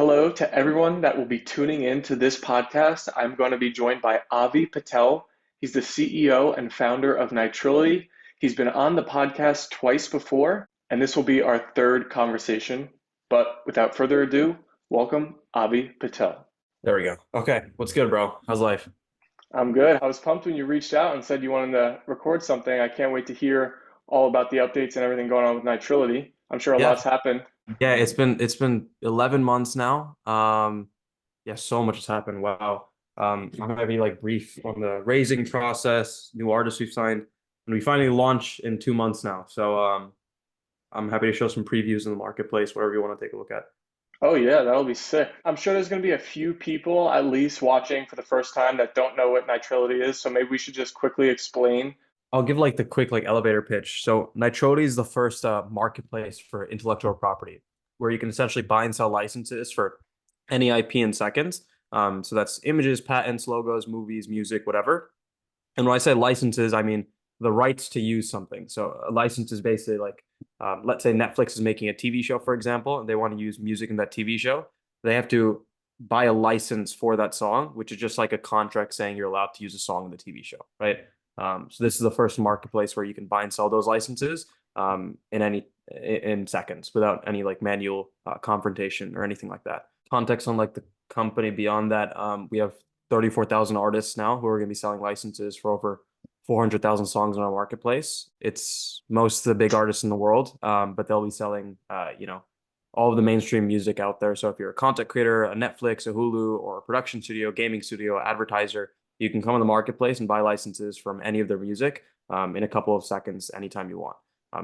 Hello to everyone that will be tuning in to this podcast. I'm going to be joined by Avi Patel. He's the CEO and founder of Nitrility. He's been on the podcast twice before, and this will be our third conversation. But without further ado, welcome Avi Patel. There we go. Okay. What's good, bro? How's life? I'm good. I was pumped when you reached out and said you wanted to record something. I can't wait to hear all about the updates and everything going on with Nitrility. I'm sure a Yeah. lot's happened. Yeah, it's been 11 months now. Yeah, so much has happened. Wow. I'm gonna be like brief on the raising process, new artists we've signed, and we finally launch in 2 months now. So I'm happy to show some previews in the marketplace, whatever you want to take a look at. Oh yeah, that'll be sick. I'm sure there's going to be a few people at least watching for the first time that don't know what nitrility is, so maybe we should just quickly explain. I'll give like the quick like elevator pitch. So Nitility is the first marketplace for intellectual property, where you can essentially buy and sell licenses for any IP in seconds. So that's images, patents, logos, movies, music, whatever. And when I say licenses, I mean the rights to use something. So a license is basically like, let's say Netflix is making a TV show, for example, and they want to use music in that TV show. They have to buy a license for that song, which is just like a contract saying you're allowed to use a song in the TV show, right? So this is the first marketplace where you can buy and sell those licenses in seconds without any like manual confrontation or anything like that. Context on like the company beyond that, we have 34,000 artists now who are going to be selling licenses for over 400,000 songs on our marketplace. It's most of the big artists in the world, but they'll be selling, all of the mainstream music out there. So if you're a content creator, a Netflix, a Hulu, or a production studio, gaming studio, advertiser, you can come on the marketplace and buy licenses from any of their music in a couple of seconds anytime you want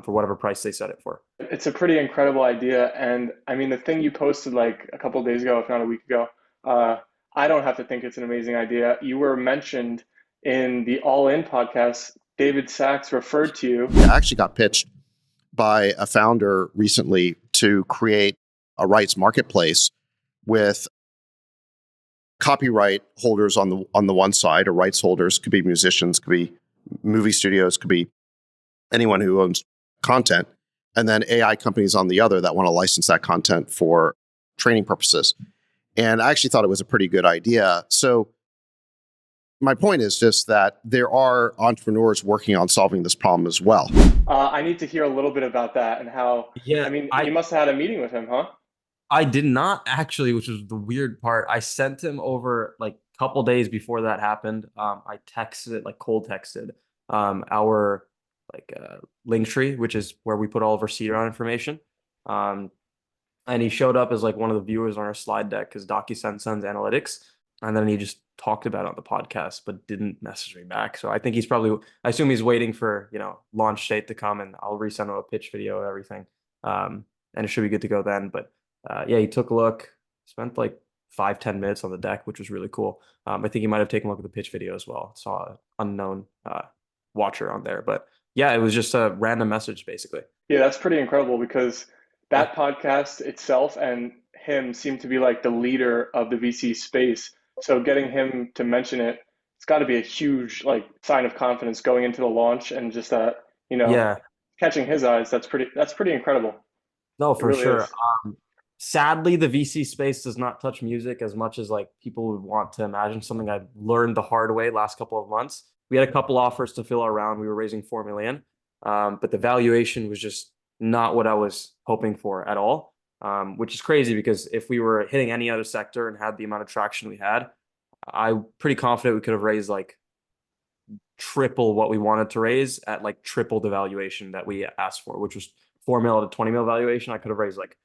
for whatever price they set it for. It's a pretty incredible idea, and I mean the thing you posted like a couple of days ago, if not a week ago, uh, I don't have to think it's an amazing idea. You were mentioned in the All In podcast. David Sachs referred to you. Yeah, I actually got pitched by a founder recently to create a rights marketplace with copyright holders on the one side, or rights holders could be musicians, could be movie studios, could be anyone who owns content, and then AI companies on the other that want to license that content for training purposes. And I actually thought it was a pretty good idea. So my point is just that there are entrepreneurs working on solving this problem as well. I need to hear a little bit about that and how. I Yeah, mean, you I must have had a meeting with him, huh? I did not actually, which was the weird part. I sent him over like a couple days before that happened. I texted, like cold texted, our like LinkTree, which is where we put all of our seed round information. Um, and he showed up as like one of the viewers on our slide deck because DocuSign sends analytics, and then he just talked about it on the podcast, but didn't message me back. So I think he's probably, I assume he's waiting for launch date to come, and I'll resend him a pitch video and everything, and it should be good to go then. But yeah, he took a look, spent like 5-10 minutes on the deck, which was really cool. I think he might have taken a look at the pitch video as well. Saw an unknown watcher on there, but yeah, it was just a random message basically. Yeah, that's pretty incredible because that podcast itself and him seem to be like the leader of the VC space. So getting him to mention it, it's got to be a huge like sign of confidence going into the launch and just you know, Yeah, catching his eyes. That's pretty incredible. no, It for really sure. is. Sadly, the VC space does not touch music as much as like people would want to imagine. Something I've learned the hard way last couple of months. We had a couple offers to fill our round. We were raising 4 million, but the valuation was just not what I was hoping for at all. Which is crazy because if we were hitting any other sector and had the amount of traction we had, I'm pretty confident we could have raised like triple what we wanted to raise at like triple the valuation that we asked for, which was 4 mil at a 20 mil valuation. I could have raised like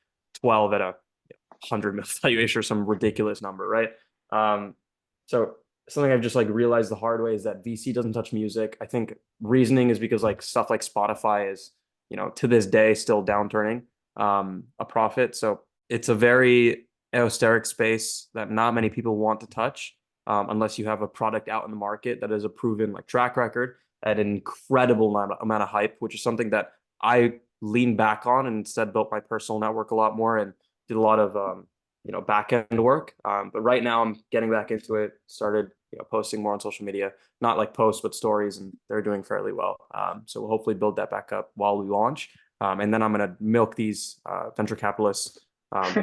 12 at a 100 mil valuation or some ridiculous number, right? So something I've just like realized the hard way is that VC doesn't touch music. I think reasoning is because like stuff like Spotify is, to this day still downturning a profit. So it's a very esoteric space that not many people want to touch unless you have a product out in the market that has a proven like track record at an incredible amount of hype, which is something that I lean back on and instead built my personal network a lot more and did a lot of back end work. But right now I'm getting back into it. Started posting more on social media, not like posts but stories, and they're doing fairly well. So we'll hopefully build that back up while we launch, and then I'm gonna milk these venture capitalists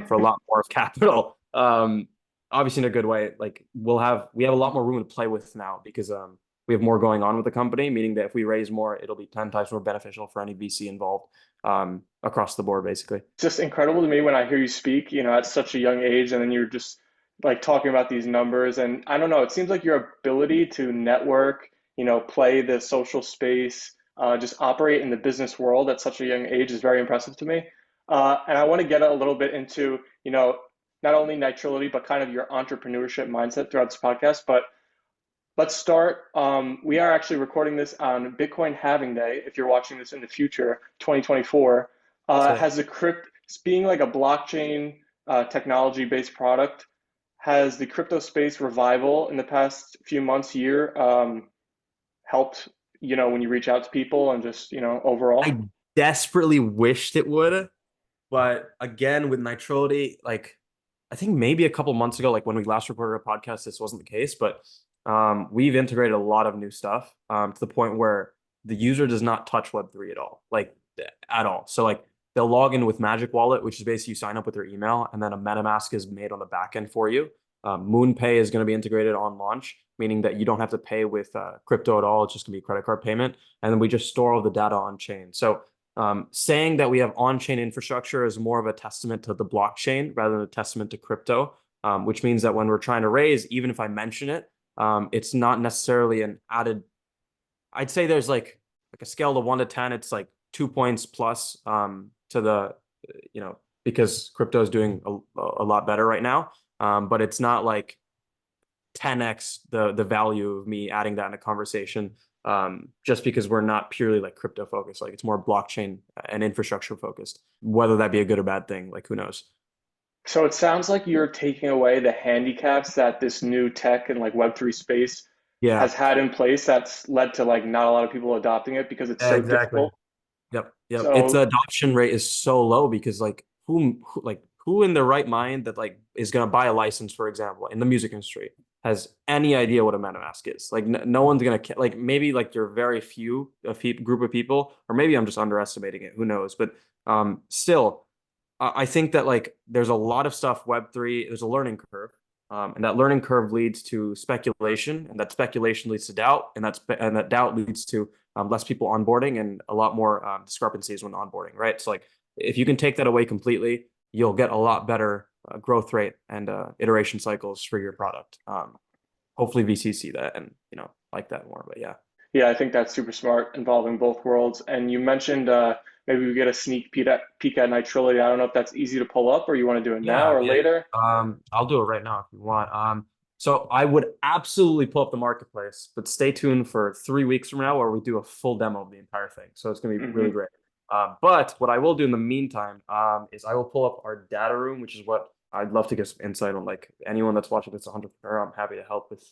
for a lot more of capital um, obviously in a good way. Like we have a lot more room to play with now because we have more going on with the company, meaning that if we raise more, it'll be 10 times more beneficial for any VC involved across the board, basically. It's just incredible to me when I hear you speak, at such a young age, and then you're just like talking about these numbers. And I don't know, it seems like your ability to network, play the social space, just operate in the business world at such a young age is very impressive to me. And I want to get a little bit into, not only Nitrility, but kind of your entrepreneurship mindset throughout this podcast. But let's start. We are actually recording this on Bitcoin halving day. If you're watching this in the future, 2024, So has the crypt being like a blockchain technology based product, has the crypto space revival in the past few months, year, helped, when you reach out to people and just, overall? I desperately wished it would, but again, with Nitrility, like I think maybe a couple months ago, like when we last recorded a podcast, this wasn't the case, but we've integrated a lot of new stuff to the point where the user does not touch Web3 at all, like at all. So like they'll log in with Magic Wallet, which is basically you sign up with your email, and then a MetaMask is made on the back end for you. MoonPay is going to be integrated on launch, meaning that you don't have to pay with crypto at all. It's just going to be a credit card payment, and then we just store all the data on chain. So saying that we have on-chain infrastructure is more of a testament to the blockchain rather than a testament to crypto, which means that when we're trying to raise, even if I mention it, it's not necessarily an added. I'd say there's like a scale of 1 to 10. It's like 2 points plus to the because crypto is doing a lot better right now. But it's not like 10x the value of me adding that in a conversation just because we're not purely like crypto focused. Like it's more blockchain and infrastructure focused. Whether that be a good or bad thing, like who knows? So it sounds like you're taking away the handicaps that this new tech and like Web3 space Yeah, has had in place that's led to like not a lot of people adopting it because it's so exactly. difficult. Yep, yep. Its So adoption rate is so low because like who in their right mind that like is gonna buy a license, for example, in the music industry has any idea what a MetaMask is? Like no one's gonna like maybe like your very few group of people, or maybe I'm just underestimating it. Who knows? But still, I think that like there's a lot of stuff Web3. There's a learning curve, and that learning curve leads to speculation, and that speculation leads to doubt, and that doubt leads to less people onboarding and a lot more discrepancies when onboarding, right? So like if you can take that away completely, you'll get a lot better growth rate and iteration cycles for your product. Hopefully VCs see that and like that more. But yeah, yeah, I think that's super smart involving both worlds. And you mentioned maybe we get a sneak peek at Nitrility. I don't know if that's easy to pull up or you want to do it now yeah, or yeah. later. I'll do it right now if you want. So I would absolutely pull up the marketplace, but stay tuned for 3 weeks from now where we do a full demo of the entire thing. So it's gonna be really Hmm. great. But what I will do in the meantime, is I will pull up our data room, which is what I'd love to get some insight on. Like anyone that's watching this 100%, I'm happy to help with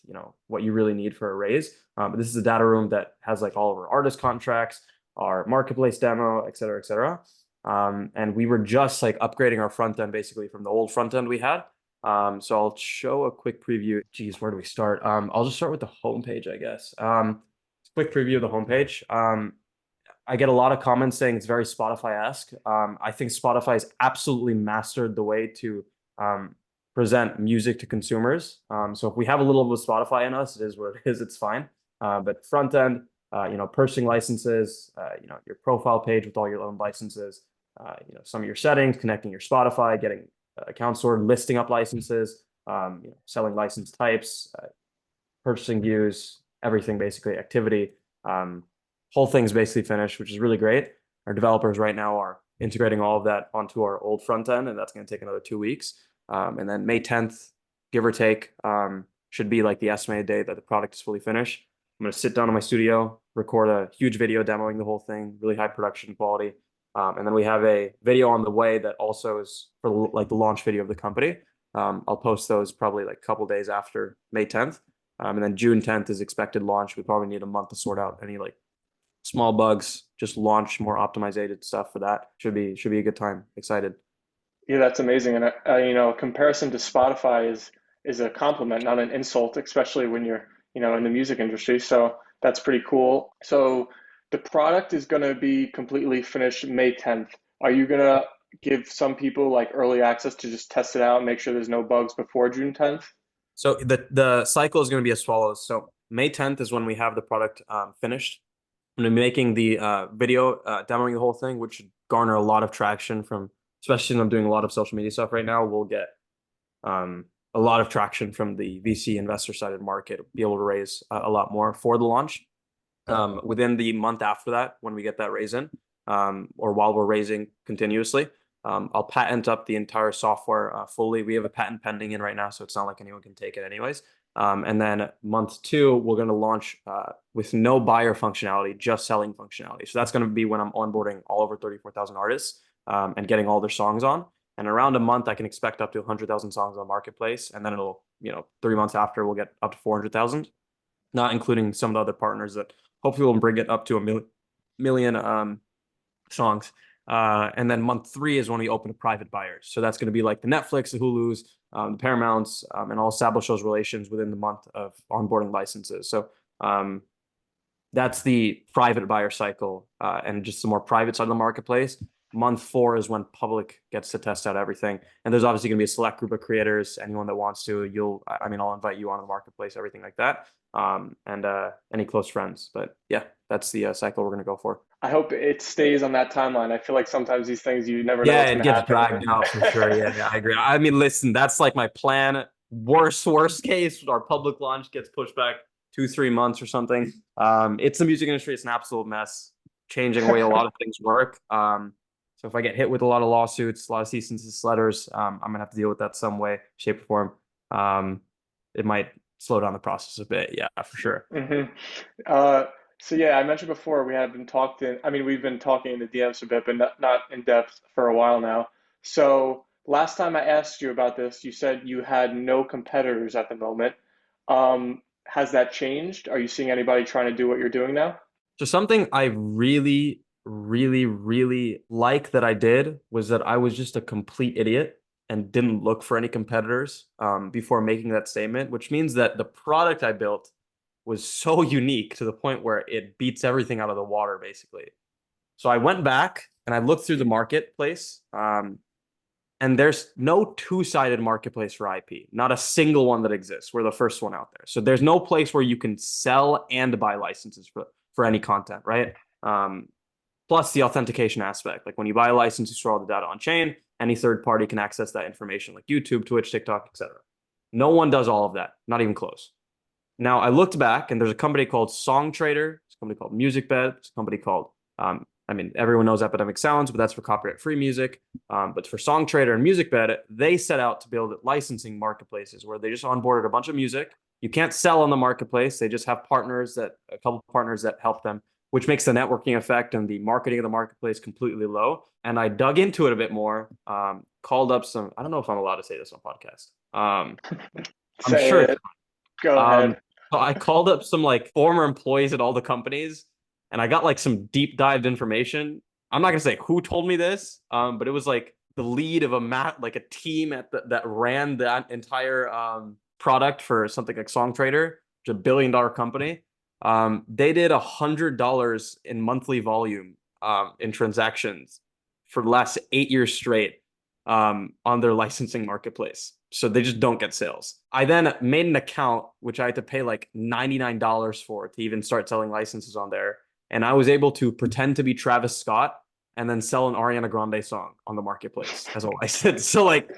what you really need for a raise. But this is a data room that has like all of our artist contracts, our marketplace demo, et cetera, et cetera. And we were just like upgrading our front end basically from the old front end we had. So I'll show a quick preview. Geez, where do we start? I'll just start with the homepage, I guess. Quick preview of the homepage. I get a lot of comments saying it's very Spotify-esque. I think Spotify has absolutely mastered the way to um, present music to consumers. So if we have a little bit of Spotify in us, it is what it is. It's fine. But front end, purchasing licenses, your profile page with all your own licenses, some of your settings, connecting your Spotify, getting accounts sorted, listing up licenses, selling license types, purchasing views, everything basically, activity. Um, Whole thing's basically finished, which is really great. Our developers right now are integrating all of that onto our old front end, and that's going to take another 2 weeks. And then May 10th, give or take, should be like the estimated date that the product is fully finished. I'm going to sit down in my studio, record a huge video demoing the whole thing, really high production quality. And then we have a video on the way that also is for like the launch video of the company. I'll post those probably like a couple days after May 10th. And then June 10th is expected launch. We probably need a month to sort out any like small bugs, just launch more optimized stuff for that. Should be a good time. Excited. Yeah, that's amazing. And a comparison to Spotify is a compliment, not an insult, especially when you're, in the music industry. So that's pretty cool. So the product is going to be completely finished May 10th. Are you going to give some people like early access to just test it out and make sure there's no bugs before June 10th? So the cycle is going to be as follows. So May 10th is when we have the product finished. I'm going to be making the video, demoing the whole thing, which should garner a lot of traction from, especially since I'm doing a lot of social media stuff right now. We'll get a lot of traction from the VC investor side of the market, be able to raise a lot more for the launch. Within the month after that, when we get that raise in, or while we're raising continuously, I'll patent up the entire software fully. We have a patent pending in right now, so it's not like anyone can take it anyways. And then month two, we're going to launch with no buyer functionality, just selling functionality. So that's going to be when I'm onboarding all over 34,000 artists and getting all their songs on. And around a month, I can expect up to 100,000 songs on the marketplace. And then it'll, 3 months after, we'll get up to 400,000, not including some of the other partners that hopefully will bring it up to a million songs. And then month three is when we open to private buyers. So that's going to be like the Netflix, the Hulus, the Paramounts, and I'll establish those relations within the month of onboarding licenses. So that's the private buyer cycle and just the more private side of the marketplace. Month four is when public gets to test out everything. And there's obviously going to be a select group of creators. Anyone that wants to, I'll invite you on the marketplace, everything like that. And any close friends. But yeah, that's the cycle we're going to go for. I hope it stays on that timeline. I feel like sometimes these things, you never know Yeah, what's it going to gets happen. dragged out for sure. Yeah, I agree. I mean, listen, that's like my plan. Worst case, our public launch gets pushed back 2-3 months or something. It's the music industry. It's an absolute mess, changing the way a lot of things work. So if I get hit with a lot of lawsuits, a lot of cease and desist letters, I'm gonna have to deal with that some way, shape, or form. It might slow down the process a bit. Yeah, for sure. Mm-hmm. So yeah, I mentioned before we've been talking in the DMs a bit, but not in depth for a while now. So last time I asked you about this, you said you had no competitors at the moment. Has that changed? Are you seeing anybody trying to do what you're doing now? So something I really, really, really like that I did was that I was just a complete idiot and didn't look for any competitors before making that statement, which means that the product I built was so unique to the point where it beats everything out of the water, basically. So I went back and I looked through the marketplace, and there's no two-sided marketplace for IP, not a single one that exists. We're the first one out there. So there's no place where you can sell and buy licenses for any content, right? Plus the authentication aspect. Like when you buy a license, you store all the data on chain. Any third party can access that information, like YouTube, Twitch, TikTok, etc. No one does all of that, not even close. Now I looked back, and there's a company called SongTrader, there's a company called MusicBed, there's a company called everyone knows Epidemic Sounds, but that's for copyright-free music. But for SongTrader and MusicBed, they set out to build licensing marketplaces where they just onboarded a bunch of music. You can't sell on the marketplace. They just have a couple partners that help them, which makes the networking effect and the marketing of the marketplace completely low. And I dug into it a bit more, called up I don't know if I'm allowed to say this on podcast. I'm Say sure. it. Go ahead. So I called up some like former employees at all the companies, and I got like some deep dived information. I'm not gonna say who told me this, but it was like the lead of a team that ran that entire product for something like SongTrader, which is $1 billion company. They did $100 in monthly volume in transactions for the last 8 years straight on their licensing marketplace. So they just don't get sales. I then made an account, which I had to pay like $99 for to even start selling licenses on there. And I was able to pretend to be Travis Scott and then sell an Ariana Grande song on the marketplace as a license. So like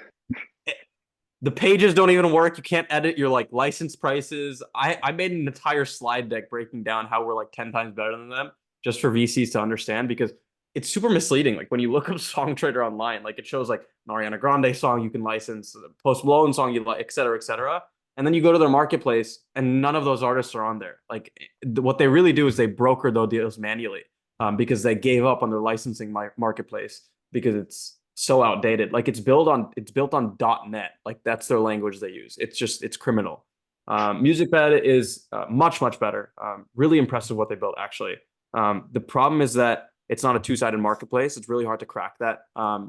the pages don't even work. You can't edit your like license prices. I made an entire slide deck breaking down how we're like 10 times better than them just for VCs to understand, because it's super misleading. Like when you look up SongTrader online, like it shows like an Ariana Grande song you can license, a Post Malone song you like, et cetera, et cetera. And then you go to their marketplace and none of those artists are on there. Like what they really do is they broker those deals manually because they gave up on their licensing marketplace because it's so outdated. Like it's built on .net. Like that's their language they use. It's criminal. MusicBed is much better. Really impressive what they built actually. The problem is that it's not a two-sided marketplace. It's really hard to crack that,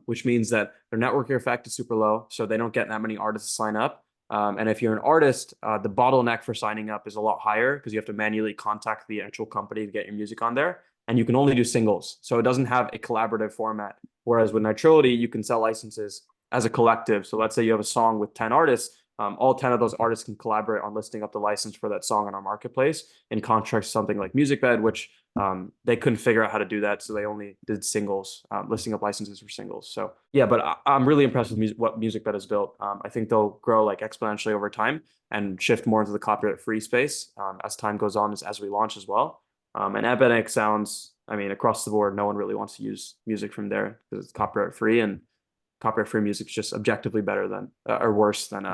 which means that their network effect is super low, so they don't get that many artists to sign up. And if you're an artist, the bottleneck for signing up is a lot higher because you have to manually contact the actual company to get your music on there, and you can only do singles. So it doesn't have a collaborative format Whereas with Nitrility, you can sell licenses as a collective. So let's say you have a song with 10 artists. All 10 of those artists can collaborate on listing up the license for that song on our marketplace, in contrast to something like MusicBed, which they couldn't figure out how to do that. So they only did singles, listing up licenses for singles. So yeah, but I'm really impressed with what MusicBed has built. I think they'll grow like exponentially over time and shift more into the copyright free space as time goes on, as we launch as well. And Epidemic sounds, I mean, across the board, no one really wants to use music from there because it's copyright free, and copyright free music is just objectively better than or worse than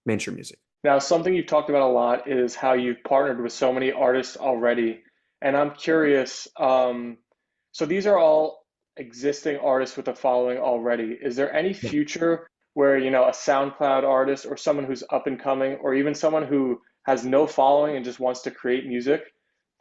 mainstream music. Now, something you've talked about a lot is how you've partnered with so many artists already. And I'm curious, so these are all existing artists with a following already. Is there any Yeah. future where, a SoundCloud artist or someone who's up and coming, or even someone who has no following and just wants to create music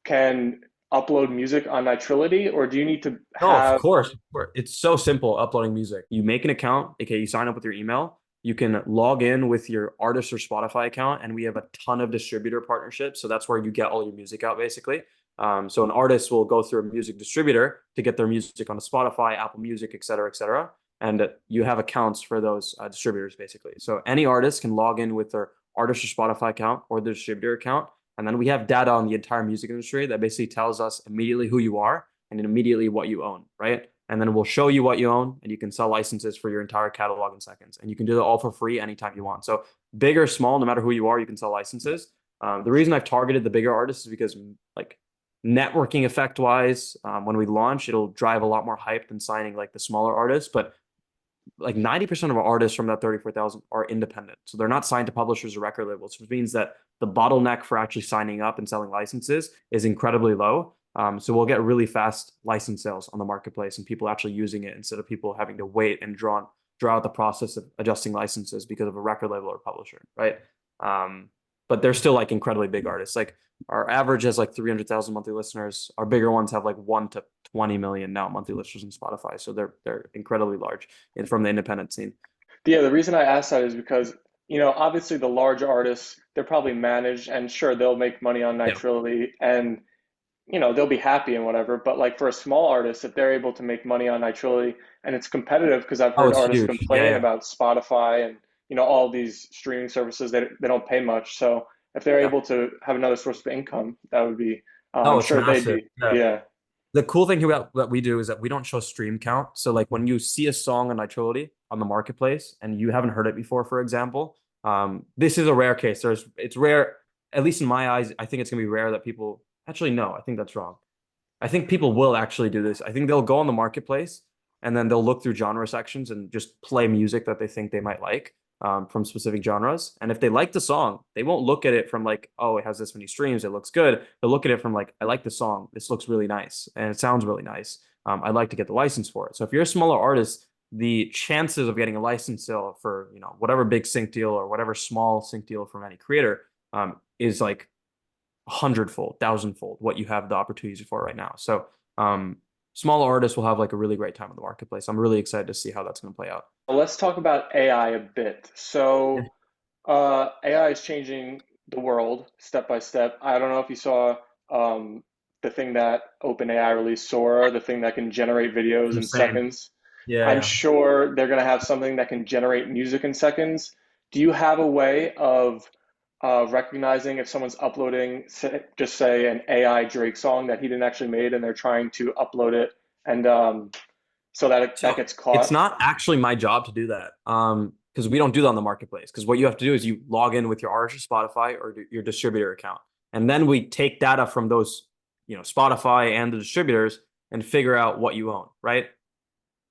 can upload music on Nitrility, or do you need to No, of have, course. It's so simple uploading music. You make an account, okay, you sign up with your email. You can log in with your artist or Spotify account, and we have a ton of distributor partnerships. So that's where you get all your music out, basically. So an artist will go through a music distributor to get their music on Spotify, Apple Music, et cetera, et cetera. And you have accounts for those distributors, basically. So any artist can log in with their artist or Spotify account or the distributor account. And then we have data on the entire music industry that basically tells us immediately who you are and immediately what you own, right? And then we'll show you what you own, and you can sell licenses for your entire catalog in seconds. And you can do that all for free anytime you want. So big or small, no matter who you are, you can sell licenses. The reason I've targeted the bigger artists is because like networking effect wise, when we launch, it'll drive a lot more hype than signing like the smaller artists. But like 90% of our artists from that 34,000 are independent. So they're not signed to publishers or record labels, which means that the bottleneck for actually signing up and selling licenses is incredibly low. So we'll get really fast license sales on the marketplace and people actually using it instead of people having to wait and draw out the process of adjusting licenses because of a record label or publisher, right? But they're still like incredibly big artists. Like our average has like 300,000 monthly listeners. Our bigger ones have like 1 to 20 million now monthly listeners on Spotify. So they're incredibly large and from the independent scene. yeah, the reason I asked that is because, obviously the large artists, they're probably managed and sure they'll make money on Yeah. Nitrility and they'll be happy and whatever. But like for a small artist, if they're able to make money on Nitrility and it's competitive, because I've Oh, heard it's artists huge. Yeah, complain yeah, about Spotify and all these streaming services that they don't pay much. So if they're yeah. able to have another source of income, that would be, Oh, I'm it's sure they'd massive. be, Yeah. yeah. The cool thing about what we do is that we don't show stream count. So like when you see a song on Nitility on the marketplace and you haven't heard it before, for example, this is a rare case. It's rare, at least in my eyes. I think it's gonna be rare that people actually no, I think that's wrong. I think people will actually do this. I think they'll go on the marketplace and then they'll look through genre sections and just play music that they think they might like from specific genres. And if they like the song, they won't look at it from like, oh, it has this many streams, it looks good. They'll look at it from like, I like the song, this looks really nice and it sounds really nice. I'd like to get the license for it. So if you're a smaller artist, the chances of getting a license sale for whatever big sync deal or whatever small sync deal from any creator is like hundredfold, thousandfold what you have the opportunities for right now. So small artists will have like a really great time in the marketplace. I'm really excited to see how that's going to play out. Well, let's talk about AI a bit. Yeah. So AI is changing the world step by step. I don't know if you saw the thing that OpenAI released, Sora, the thing that can generate It's videos in insane. seconds. Yeah, I'm yeah. sure they're going to have something that can generate music in seconds. Do you have a way of recognizing if someone's uploading, just say, an AI Drake song that he didn't actually made, and they're trying to upload it, and so that that So gets it's caught? not actually my job to do that. Because we don't do that on the marketplace. Because what you have to do is you log in with your artist or Spotify or your distributor account. And then we take data from those, Spotify and the distributors and figure out what you own, right?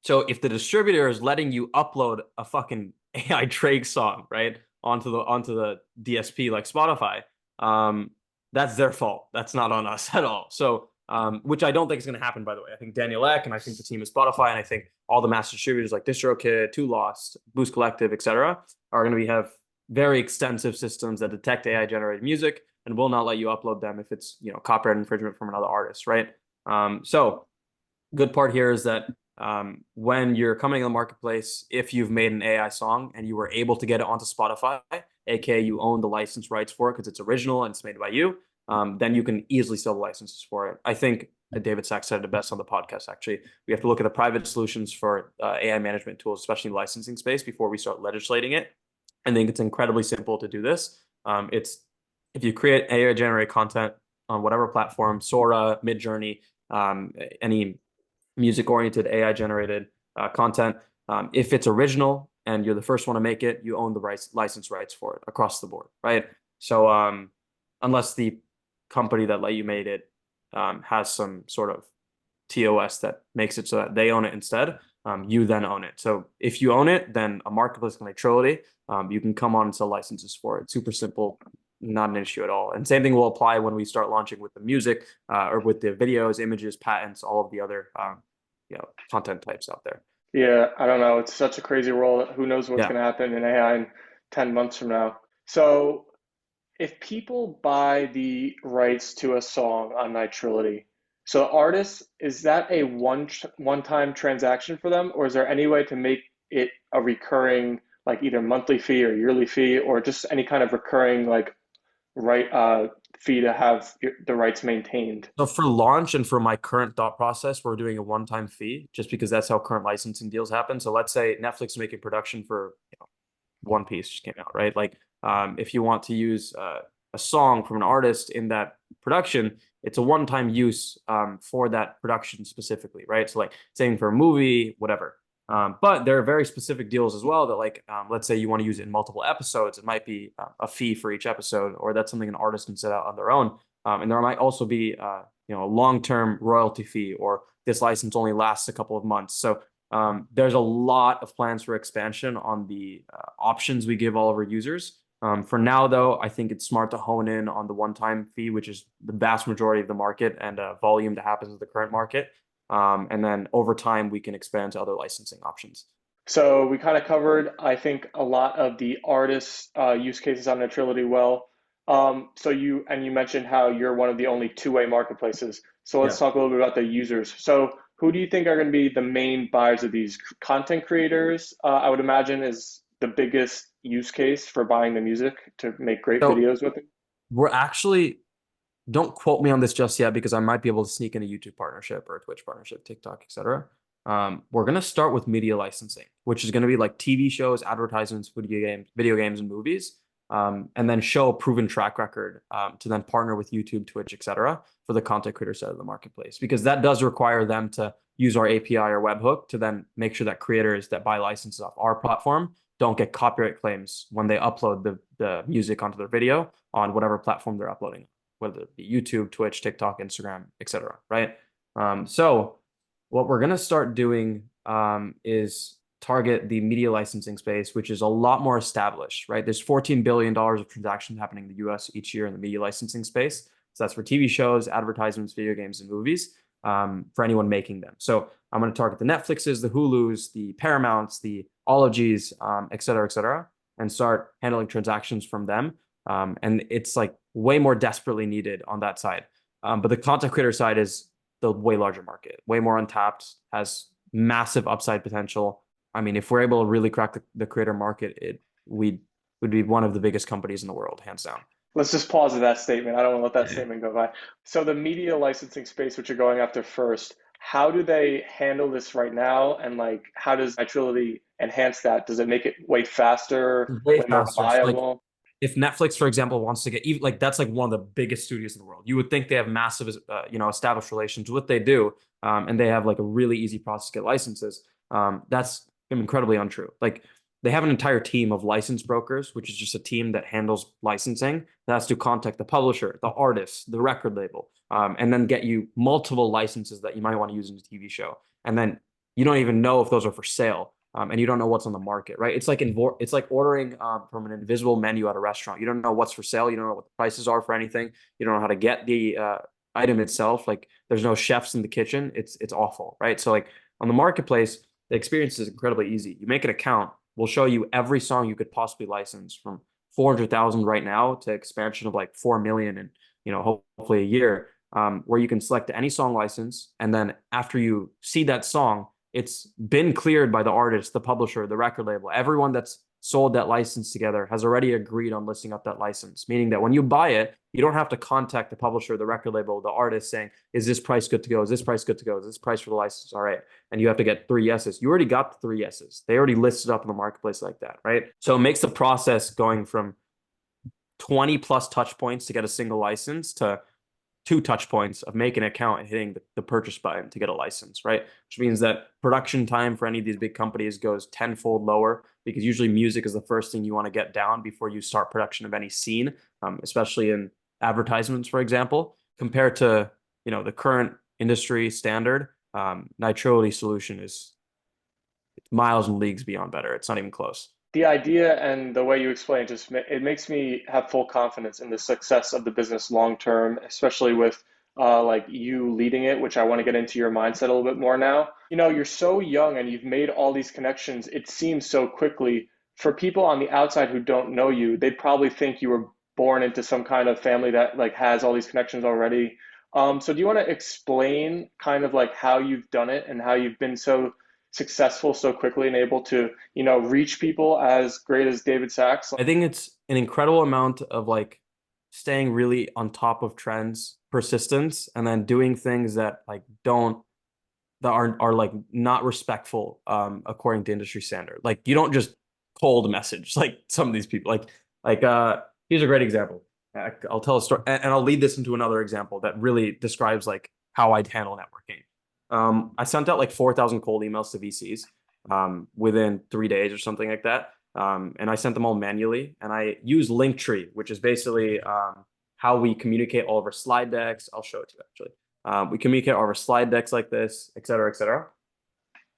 So if the distributor is letting you upload a fucking AI Drake song, right, onto the DSP like Spotify, that's their fault. That's not on us at all. So, which I don't think is going to happen, by the way. I think Daniel Ek and I think the team at Spotify and I think all the master distributors like DistroKid, Two Lost, Boost Collective, etc., are going to have very extensive systems that detect AI generated music and will not let you upload them if it's copyright infringement from another artist, right? So good part here is that when you're coming in the marketplace, if you've made an AI song and you were able to get it onto Spotify, aka you own the license rights for it because it's original and it's made by you, then you can easily sell the licenses for it. I think David Sachs said it best on the podcast, actually. We have to look at the private solutions for AI management tools, especially in the licensing space, before we start legislating it. I think it's incredibly simple to do this. It's if you create AI generated content on whatever platform, Sora, Midjourney, any music oriented AI generated content, if it's original and you're the first one to make it, you own the license rights for it across the board, right? So unless the company that let you made it has some sort of TOS that makes it so that they own it instead, you then own it. So if you own it, then a marketplace like Nitility, you can come on and sell licenses for it. Super simple, not an issue at all. And same thing will apply when we start launching with the music or with the videos, images, patents, all of the other content types out there. Yeah, I don't know. It's such a crazy world. Who knows what's Yeah. going to happen in AI in 10 months from now? So, if people buy the rights to a song on Nitrility, so artists, is that a one-time transaction for them, or is there any way to make it a recurring, like either monthly fee or yearly fee, or just any kind of recurring like right fee to have the rights maintained? So for launch and for my current thought process, we're doing a one-time fee just because that's how current licensing deals happen. So let's say Netflix is making production for One Piece just came out, right? Like if you want to use a song from an artist in that production, it's a one-time use for that production specifically, right? So like same for a movie, whatever. But there are very specific deals as well that like, let's say you want to use it in multiple episodes, it might be a fee for each episode, or that's something an artist can set out on their own. And there might also be, a long-term royalty fee, or this license only lasts a couple of months. So there's a lot of plans for expansion on the options we give all of our users. For now, though, I think it's smart to hone in on the one-time fee, which is the vast majority of the market and volume that happens with the current market. And then over time, we can expand to other licensing options. So we kind of covered, I think, a lot of the artist use cases on Nitrility well. So you mentioned how you're one of the only two-way marketplaces. So let's Yeah. talk a little bit about the users. So who do you think are going to be the main buyers of these content creators? I would imagine is the biggest use case for buying the music to make great So videos with it. we're actually, don't quote me on this just yet because I might be able to sneak in a YouTube partnership or a Twitch partnership, TikTok, etc. We're gonna start with media licensing, which is gonna be like TV shows, advertisements, video games, and movies, and then show a proven track record to then partner with YouTube, Twitch, etc. for the content creator side of the marketplace, because that does require them to use our API or webhook to then make sure that creators that buy licenses off our platform don't get copyright claims when they upload the music onto their video on whatever platform they're uploading, whether it be YouTube, Twitch, TikTok, Instagram, etc. Right? So what we're gonna start doing is target the media licensing space, which is a lot more established. Right? There's $14 billion of transactions happening in the U.S. each year in the media licensing space. So that's for TV shows, advertisements, video games, and movies. For anyone making them. So I'm going to target the Netflixes, the Hulus, the Paramounts, the Ologies, et cetera, and start handling transactions from them. And it's like way more desperately needed on that side. But the content creator side is the way larger market, way more untapped, has massive upside potential. I mean, if we're able to really crack the creator market, we would be one of the biggest companies in the world, hands down. Let's just pause at that statement. I don't want to let that Yeah. statement go by. So the media licensing space, which you're going after first, how do they handle this right now? And like, how does Nitrility enhance that? Does it make it way faster, Way way more faster. So like viable? if Netflix, for example, wants to get even like that's like one of the biggest studios in the world. You would think they have massive, established relations. What they do, and they have like a really easy process to get licenses. That's incredibly untrue. Like they have an entire team of license brokers, which is just a team that handles licensing. That has to contact the publisher, the artist, the record label, and then get you multiple licenses that you might want to use in a TV show. And then you don't even know if those are for sale. And you don't know what's on the market, right? It's like ordering from an invisible menu at a restaurant. You don't know what's for sale. You don't know what the prices are for anything. You don't know how to get the item itself. Like there's no chefs in the kitchen. It's awful, right? So like on the marketplace, the experience is incredibly easy. You make an account. We'll show you every song you could possibly license from 400,000 right now to expansion of like 4 million and hopefully a year, where you can select any song license, and then after you see that song, it's been cleared by the artist, the publisher, the record label, everyone that's sold that license together has already agreed on listing up that license, meaning that when you buy it, you don't have to contact the publisher, the record label, the artist saying, is this price good to go? Is this price good to go? Is this price for the license? All right. And you have to get 3 yeses. You already got the 3 yeses. They already listed up in the marketplace like that, right? So it makes the process going from 20 plus touch points to get a single license to 2 touch points of making an account and hitting the purchase button to get a license, right? Which means that production time for any of these big companies goes tenfold lower, because usually music is the first thing you want to get down before you start production of any scene, especially in advertisements, for example, compared to, the current industry standard. Nitrility solution is miles and leagues beyond better. It's not even close. The idea and the way you explain it it makes me have full confidence in the success of the business long term, especially with like you leading it, which I want to get into your mindset a little bit more now. You're so young and you've made all these connections. It seems so quickly. For people on the outside who don't know you, they'd probably think you were born into some kind of family that like has all these connections already. So do you want to explain kind of like how you've done it and how you've been so successful so quickly and able to, reach people as great as David Sachs? I think it's an incredible amount of like staying really on top of trends, persistence, and then doing things that like don't that are like not respectful according to industry standard. Like you don't just cold message like some of these people. Here's a great example. I'll tell a story and I'll lead this into another example that really describes like how I'd handle networking. I sent out like 4,000 cold emails to VCs within 3 days or something like that. And I sent them all manually. And I use LinkTree, which is basically how we communicate all of our slide decks. I'll show it to you actually. We communicate all of our slide decks like this, et cetera, et cetera.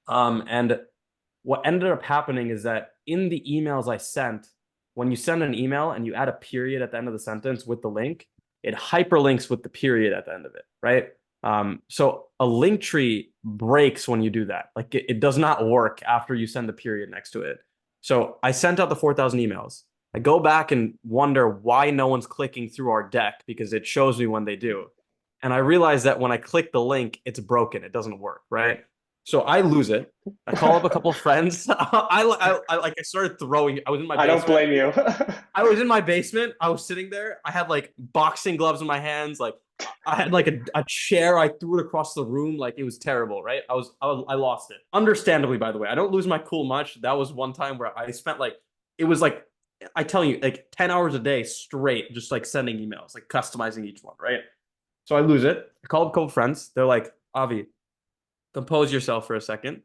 And what ended up happening is that in the emails I sent, when you send an email and you add a period at the end of the sentence with the link, it hyperlinks with the period at the end of it, right? So a link tree breaks when you do that. Like it does not work after you send the period next to it. So I sent out the 4,000 emails. I go back and wonder why no one's clicking through our deck, because it shows me when they do. And I realize that when I click the link, it's broken. It doesn't work, right? So I lose it. I call up a couple of friends. I started throwing. I was in my I don't basement. blame you. I was in my basement. I was sitting there. I had like boxing gloves in my hands. Like I had like a chair. I threw it across the room. Like it was terrible, right? I lost it. Understandably, by the way. I don't lose my cool much. That was one time where I spent like, it was like, I tell you, like 10 hours a day straight, just like sending emails, like customizing each one, right? So I lose it. I called a couple friends. They're like, Avi, compose yourself for a second.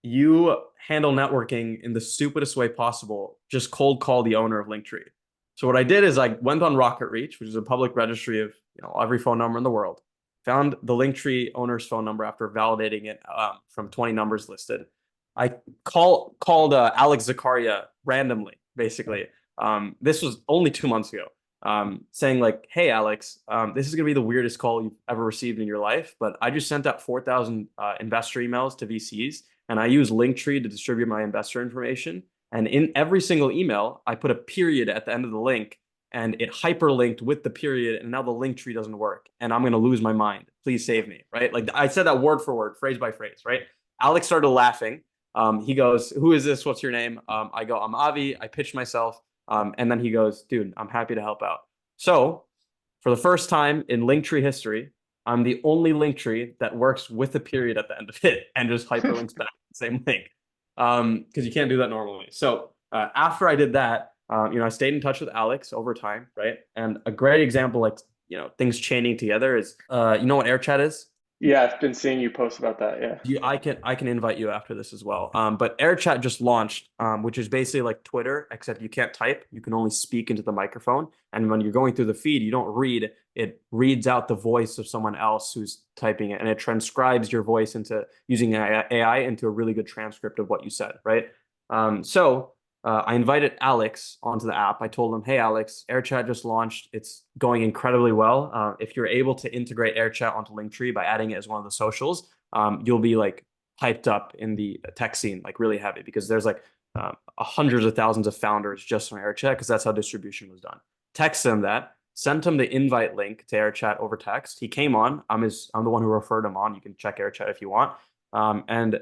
You handle networking in the stupidest way possible. Just cold call the owner of LinkTree. So what I did is I went on Rocket Reach, which is a public registry of every phone number in the world. Found the LinkTree owner's phone number after validating it from 20 numbers listed. I called Alex Zakaria randomly, basically. This was only 2 months ago. Saying like, hey, Alex, this is going to be the weirdest call you've ever received in your life, but I just sent out 4,000 investor emails to VCs, and I use LinkTree to distribute my investor information. And in every single email, I put a period at the end of the link, and it hyperlinked with the period, and now the LinkTree doesn't work, and I'm going to lose my mind. Please save me, right? Like I said that word for word, phrase by phrase, right? Alex started laughing. He goes, who is this? What's your name? I go, I'm Avi. I pitched myself. And then he goes, dude, I'm happy to help out. So for the first time in LinkTree history, I'm the only LinkTree that works with a period at the end of it and just hyperlinks back to the same link. Because you can't do that normally. So after I did that, I stayed in touch with Alex over time, right? And a great example, like, things chaining together is, you know what AirChat is? Yeah, I've been seeing you post about that. Yeah. I can invite you after this as well. But AirChat just launched, which is basically like Twitter, except you can't type. You can only speak into the microphone. And when you're going through the feed, you don't read. It reads out the voice of someone else who's typing it, and it transcribes your voice into using AI into a really good transcript of what you said, right? So I invited Alex onto the app. I told him, hey, Alex, AirChat just launched. It's going incredibly well. If you're able to integrate AirChat onto LinkTree by adding it as one of the socials, you'll be like hyped up in the tech scene, like really heavy, because there's like hundreds of thousands of founders just on AirChat, because that's how distribution was done. Text him that, sent him the invite link to AirChat over text. He came on. I'm the one who referred him on. You can check AirChat if you want. And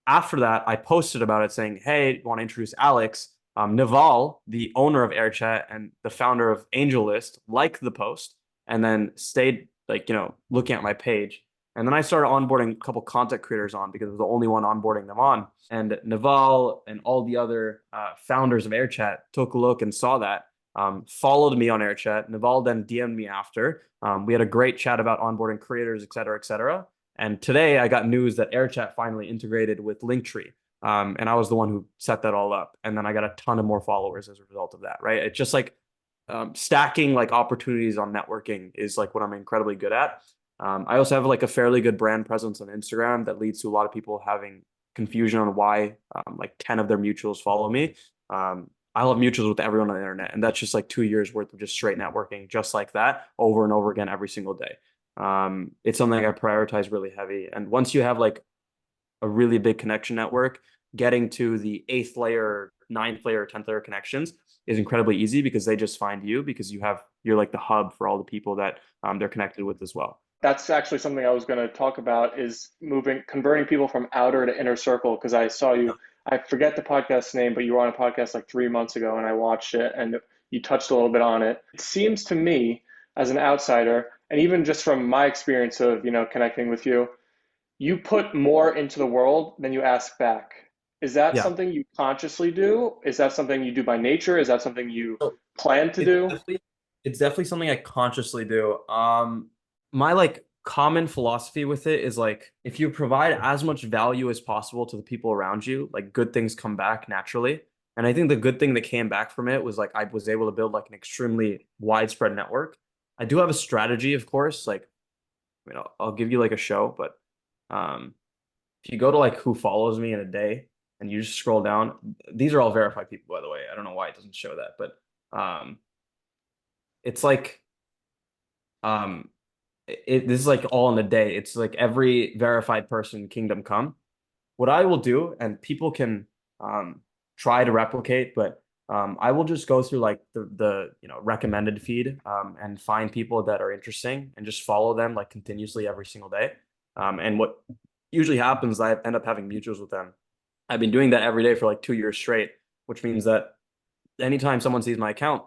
after that, I posted about it saying, hey, want to introduce Alex. Naval, the owner of AirChat and the founder of AngelList, liked the post and then stayed like, looking at my page. And then I started onboarding a couple content creators on because I was the only one onboarding them on. And Naval and all the other founders of AirChat took a look and saw that, followed me on AirChat. Naval then DM'd me after. We had a great chat about onboarding creators, et cetera, et cetera. And today I got news that AirChat finally integrated with LinkTree. And I was the one who set that all up. And then I got a ton of more followers as a result of that, right? It's just like stacking like opportunities on networking is like what I'm incredibly good at. I also have like a fairly good brand presence on Instagram that leads to a lot of people having confusion on why like 10 of their mutuals follow me. I'll have mutuals with everyone on the internet, and that's just like 2 years worth of just straight networking, just like that, over and over again every single day. It's something I prioritize really heavy. And once you have like a really big connection network, getting to the 8th layer, 9th layer, 10th layer connections is incredibly easy because they just find you because you're like the hub for all the people that they're connected with as well. That's actually something I was going to talk about is converting people from outer to inner circle. Because I saw you, I forget the podcast name, but you were on a podcast like 3 months ago and I watched it and you touched a little bit on it. It seems to me as an outsider, and even just from my experience of, connecting with you, you put more into the world than you ask back. Is that Yeah. something you consciously do? Is that something you do by nature? Is that something you So plan to it's do? definitely, it's definitely something I consciously do. My like common philosophy with it is like if you provide as much value as possible to the people around you, like good things come back naturally. And I think the good thing that came back from it was like I was able to build like an extremely widespread network. I do have a strategy, of course. Like, I'll give you like a show, but um, if you go to like who follows me in a day and you just scroll down, these are all verified people, by the way. I don't know why it doesn't show that, but it's like um, this is like all in a day. It's like every verified person kingdom come. What I will do, and people can try to replicate, but I will just go through like the recommended feed and find people that are interesting and just follow them like continuously every single day. And what usually happens, I end up having mutuals with them. I've been doing that every day for like 2 years straight, which means that anytime someone sees my account,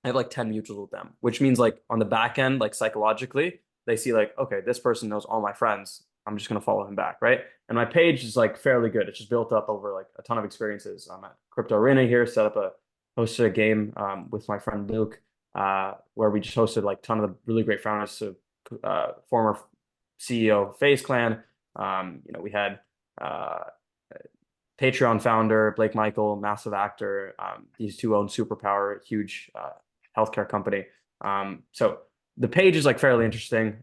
I have like 10 mutuals with them, which means like on the back end, like psychologically, they see like, okay, this person knows all my friends. I'm just gonna follow him back, right? And my page is like fairly good. It's just built up over like a ton of experiences. I'm at Crypto Arena here, hosted a game with my friend Luke, where we just hosted like a ton of the really great founders. So former CEO of FaZe Clan. We had Patreon founder Blake Michael, massive actor. These two own Superpower, huge healthcare company. So the page is like fairly interesting.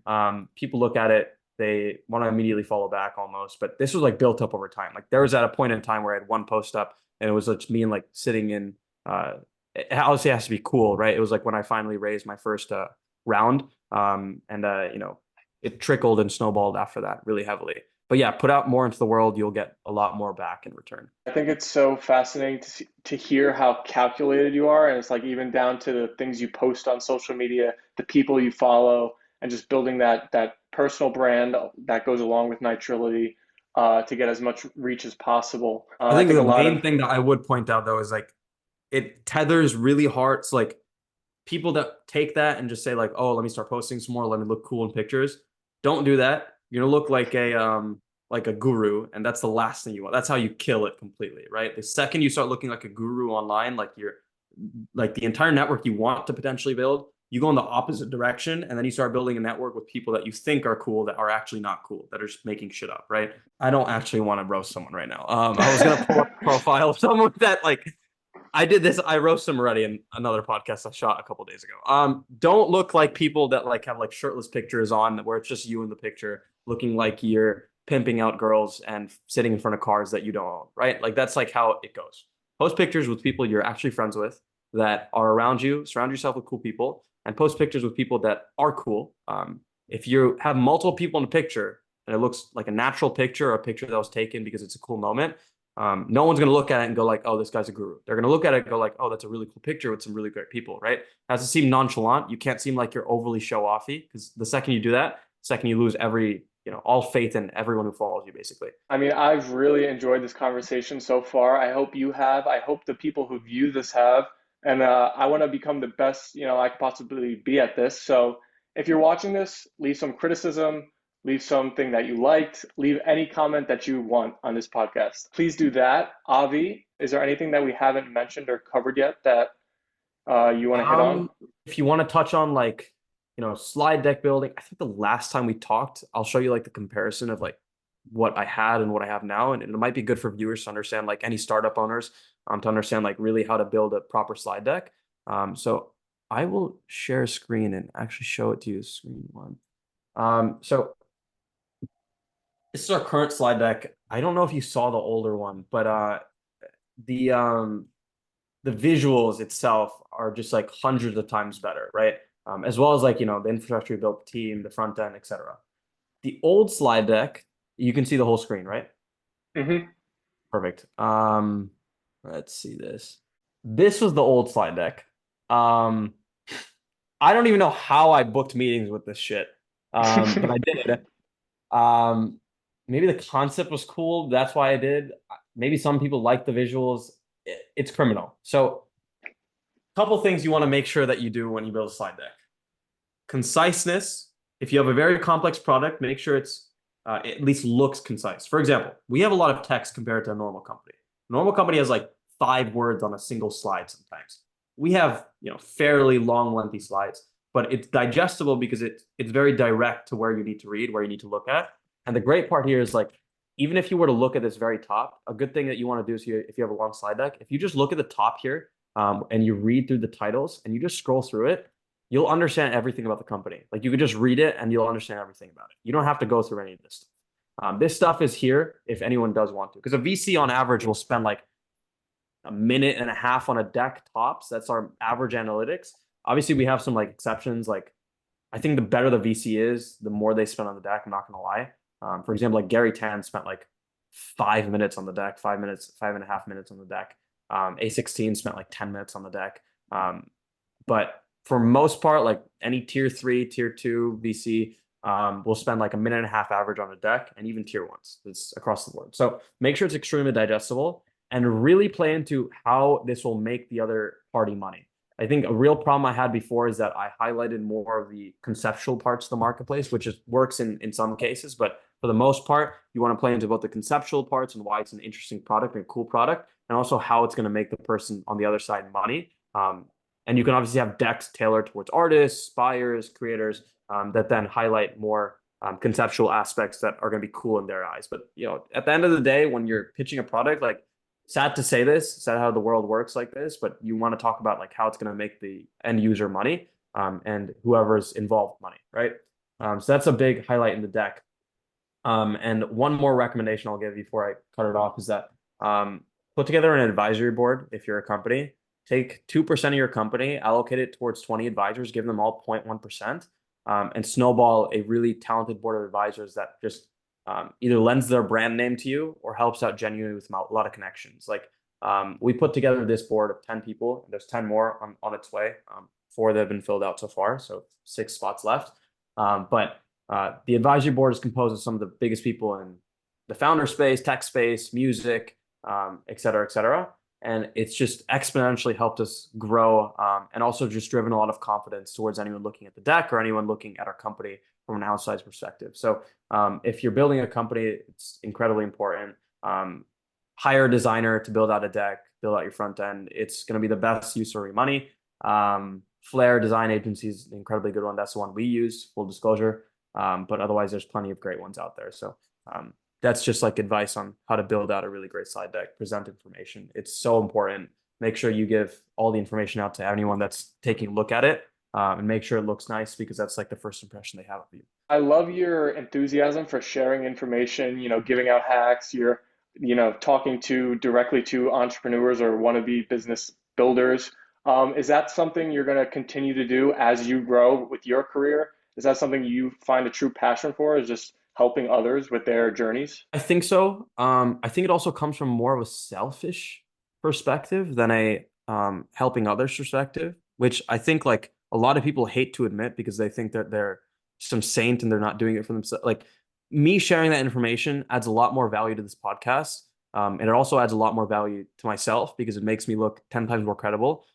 People look at it, they want to immediately follow back almost, but this was like built up over time. Like there was at a point in time where I had one post up and it was just me and like sitting in, it obviously has to be cool, right? It was like when I finally raised my first round. It trickled and snowballed after that really heavily. But yeah, put out more into the world, you'll get a lot more back in return. I think it's so fascinating to hear how calculated you are. And it's like even down to the things you post on social media, the people you follow, and just building that personal brand that goes along with Nitrility to get as much reach as possible. I I think think the a lot main of thing that I would point out though is like it tethers really hard. It's like people that take that and just say like, oh, let me start posting some more, let me look cool in pictures. Don't do that. You're gonna look like a guru, and that's the last thing you want. That's how you kill it completely, right? The second you start looking like a guru online, like you're like the entire network you want to potentially build, you go in the opposite direction, and then you start building a network with people that you think are cool that are actually not cool, that are just making shit up, right? I don't actually want to roast someone right now. I was gonna pull up a profile of someone that like I did this. I roast him already in another podcast I shot a couple days ago. Don't look like people that like have like shirtless pictures on where it's just you in the picture, looking like you're pimping out girls and sitting in front of cars that you don't own, right? Like that's like how it goes. Post pictures with people you're actually friends with that are around you. Surround yourself with cool people, and post pictures with people that are cool. If you have multiple people in a picture and it looks like a natural picture or a picture that was taken because it's a cool moment, no one's going to look at it and go like, oh, this guy's a guru. They're going to look at it and go like, oh, that's a really cool picture with some really great people, right? It has to seem nonchalant. You can't seem like you're overly show offy because the second you do that, second you lose every all faith in everyone who follows you, basically. I mean, I've really enjoyed this conversation so far. I hope you have. I hope the people who view this have. And I want to become the best, I could possibly be at this. So if you're watching this, leave some criticism, leave something that you liked, leave any comment that you want on this podcast. Please do that. Avi, is there anything that we haven't mentioned or covered yet that you want to hit on? If you want to touch on like, slide deck building, I think the last time we talked, I'll show you like the comparison of like what I had and what I have now. And it might be good for viewers to understand, like any startup owners, to understand like really how to build a proper slide deck. So I will share a screen and actually show it to you, screen one. So this is our current slide deck. I don't know if you saw the older one, but the the visuals itself are just like hundreds of times better, right? As well as like, the infrastructure you built, the team, the front end, etc. The old slide deck, you can see the whole screen, right? Mm-hmm. Perfect. Let's see this. This was the old slide deck. I don't even know how I booked meetings with this shit. But I did. Maybe the concept was cool. That's why I did. Maybe some people like the visuals. It's criminal. So a couple things you want to make sure that you do when you build a slide deck. Conciseness. If you have a very complex product, make sure it at least looks concise. For example, we have a lot of text compared to a normal company. A normal company has like 5 words on a single slide sometimes. We have, fairly long, lengthy slides, but it's digestible because it's very direct to where you need to read, where you need to look at. And the great part here is like, even if you were to look at this very top, a good thing that you want to do is if you have a long slide deck, if you just look at the top here and you read through the titles and you just scroll through it, you'll understand everything about the company. Like you could just read it and you'll understand everything about it. You don't have to go through any of this stuff. This stuff is here if anyone does want to, because a VC on average will spend like a minute and a half on a deck tops. That's our average analytics. Obviously, we have some like exceptions. Like I think the better the VC is, the more they spend on the deck. I'm not gonna lie. For example, like Gary Tan spent like 5 minutes on the deck, 5 minutes, 5.5 minutes on the deck. A16 spent like 10 minutes on the deck. But for most part, like any tier 3, tier 2 VC will spend like a minute and a half average on a deck, and even tier 1s. It's across the board. So make sure it's extremely digestible and really play into how this will make the other party money. I think a real problem I had before is that I highlighted more of the conceptual parts of the marketplace, which works in some cases, but for the most part, you want to play into both the conceptual parts and why it's an interesting product and a cool product, and also how it's going to make the person on the other side money. And you can obviously have decks tailored towards artists, buyers, creators that then highlight more conceptual aspects that are going to be cool in their eyes. But at the end of the day, when you're pitching a product, like sad to say this, sad how the world works like this, but you want to talk about like how it's going to make the end user money and whoever's involved money, right? So that's a big highlight in the deck. And one more recommendation I'll give before I cut it off is that put together an advisory board if you're a company. Take 2% of your company, allocate it towards 20 advisors, give them all 0.1%, and snowball a really talented board of advisors that just either lends their brand name to you or helps out genuinely with a lot of connections. Like we put together this board of 10 people, and there's 10 more on its way. 4 that have been filled out so far, so 6 spots left. But the advisory board is composed of some of the biggest people in the founder space, tech space, music, et cetera, et cetera. And it's just exponentially helped us grow and also just driven a lot of confidence towards anyone looking at the deck or anyone looking at our company from an outside perspective. So if you're building a company, it's incredibly important. Hire a designer to build out a deck, build out your front end. It's going to be the best use of your money. Flare Design Agency is an incredibly good one. That's the one we use, full disclosure. But otherwise, there's plenty of great ones out there. So that's just like advice on how to build out a really great slide deck, present information. It's so important. Make sure you give all the information out to anyone that's taking a look at it and make sure it looks nice because that's like the first impression they have of you. I love your enthusiasm for sharing information, giving out hacks. You're, talking directly to entrepreneurs or wannabe business builders. Is that something you're going to continue to do as you grow with your career? Is that something you find a true passion for, is just helping others with their journeys? I think so. I think it also comes from more of a selfish perspective than a helping others perspective, which I think like a lot of people hate to admit because they think that they're some saint and they're not doing it for themselves. Like me sharing that information adds a lot more value to this podcast. And it also adds a lot more value to myself because it makes me look 10 times more credible.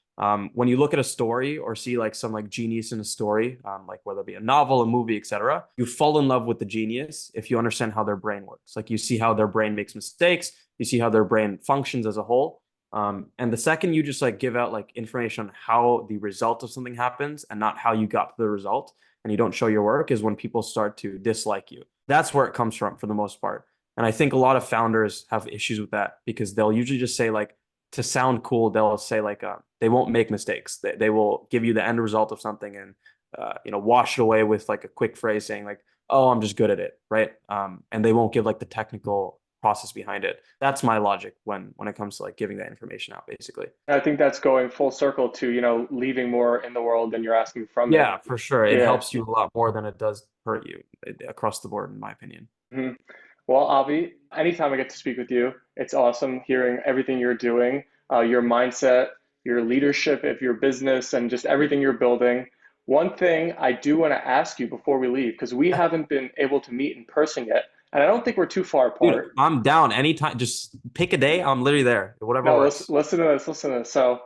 When you look at a story or see like some like genius in a story, like whether it be a novel, a movie, etc., you fall in love with the genius if you understand how their brain works. Like you see how their brain makes mistakes, you see how their brain functions as a whole. And the second you just like give out like information on how the result of something happens and not how you got to the result, and you don't show your work, is when people start to dislike you. That's where it comes from for the most part. And I think a lot of founders have issues with that because they'll usually just say like, to sound cool, they'll say like they won't make mistakes. They will give you the end result of something and wash it away with like a quick phrase saying like, "Oh, I'm just good at it," right? And they won't give like the technical process behind it. That's my logic when it comes to like giving that information out, basically. I think that's going full circle to, leaving more in the world than you're asking from it. Yeah, for sure. It Yeah. helps you a lot more than it does hurt you across the board, in my opinion. Mhm. Well, Avi, anytime I get to speak with you, it's awesome hearing everything you're doing, your mindset, your leadership of your business, and just everything you're building. One thing I do want to ask you before we leave, because we Yeah. haven't been able to meet in person yet, and I don't think we're too far Dude, apart. I'm down anytime. Just pick a day. I'm literally there. Whatever No, listen, works. listen to this, listen to this. So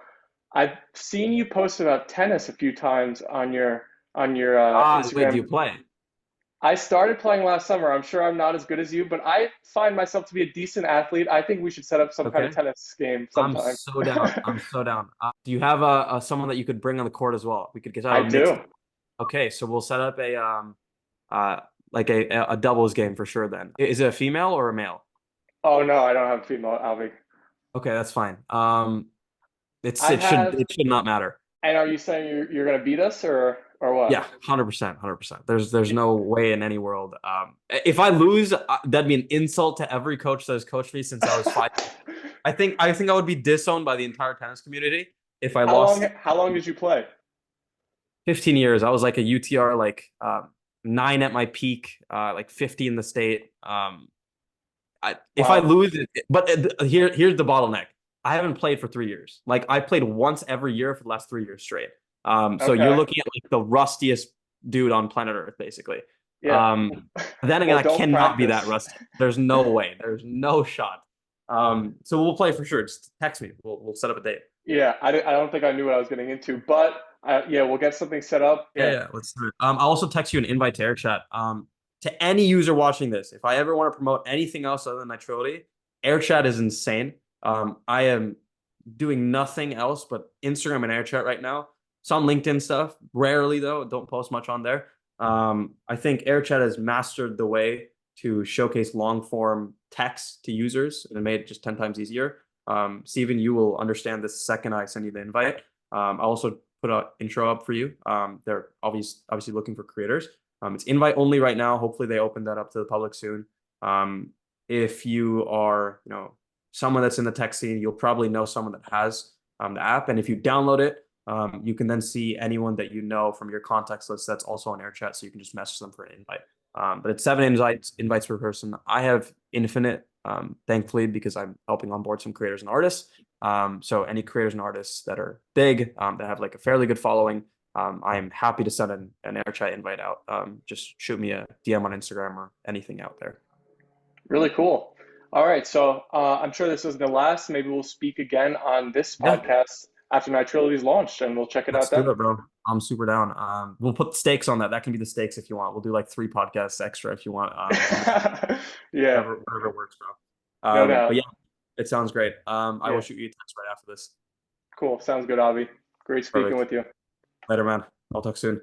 I've seen you post about tennis a few times on your Wait, do you Instagram. play? I started playing last summer. I'm sure I'm not as good as you, but I find myself to be a decent athlete. I think we should set up some kind of Okay. tennis game I'm sometime. so down. I'm so down. Do you have someone that you could bring on the court as well? We could get I a mixed. do. Okay, so we'll set up a uh like a doubles game for sure then. Is it a female or a male? Oh no, I don't have a female, Alvi. Okay, that's fine. I have, it should not matter. and are you saying you're gonna beat us or Yeah, what? 100%, 100%. There's no way in any world. If I lose, that'd be an insult to every coach that has coached me since I was 5. I think I would be disowned by the entire tennis community if I How long lost how long did you play? 15 years. I was like a UTR like 9 at my peak, like 50 in the state. If I Wow. lose it, but here's the bottleneck. I haven't played for 3 years. Like I played once every year for the last 3 years straight. So you're Okay. looking at like the rustiest dude on planet Earth, basically. Yeah. Um, then again, Well, I don't cannot be that practice. rusty. There's no way. There's no shot. So we'll play for sure. Just text me. We'll set up a date. Yeah, I don't think I knew what I was getting into, but yeah, we'll get something set up. Yeah, Yeah. yeah, let's do it. I'll also text you an invite to AirChat. To any user watching this, if I ever want to promote anything else other than Nitility, AirChat is insane. I am doing nothing else but Instagram and AirChat right now. Some LinkedIn stuff, rarely though. Don't post much on there. I think AirChat has mastered the way to showcase long form text to users and it made it just 10 times easier. Steven, you will understand this the second I send you the invite. I also put an intro up for you. They're obviously looking for creators. It's invite only right now. Hopefully they open that up to the public soon. If you are, someone that's in the tech scene, you'll probably know someone that has the app. And if you download it, you can then see anyone that you know from your contacts list that's also on AirChat. So you can just message them for an invite. But it's 7 invites per person. I have infinite, thankfully, because I'm helping onboard some creators and artists. So any creators and artists that are big, that have like a fairly good following, I'm happy to send an AirChat invite out. Just shoot me a DM on Instagram or anything out there. Really cool. All right, so I'm sure this isn't the last. Maybe we'll speak again on this Yeah, podcast after Nitrility's launched, and we'll check it out let's do then. it, bro. I'm super down. We'll put stakes on that. That can be the stakes if you want. We'll do like 3 podcasts extra if you want. Yeah, Whatever works, bro. no But doubt. yeah, it sounds great. I will Yeah, shoot you a text right after this. cool. Sounds good, Avi. Great speaking Perfect. with you. Later, man. I'll talk soon.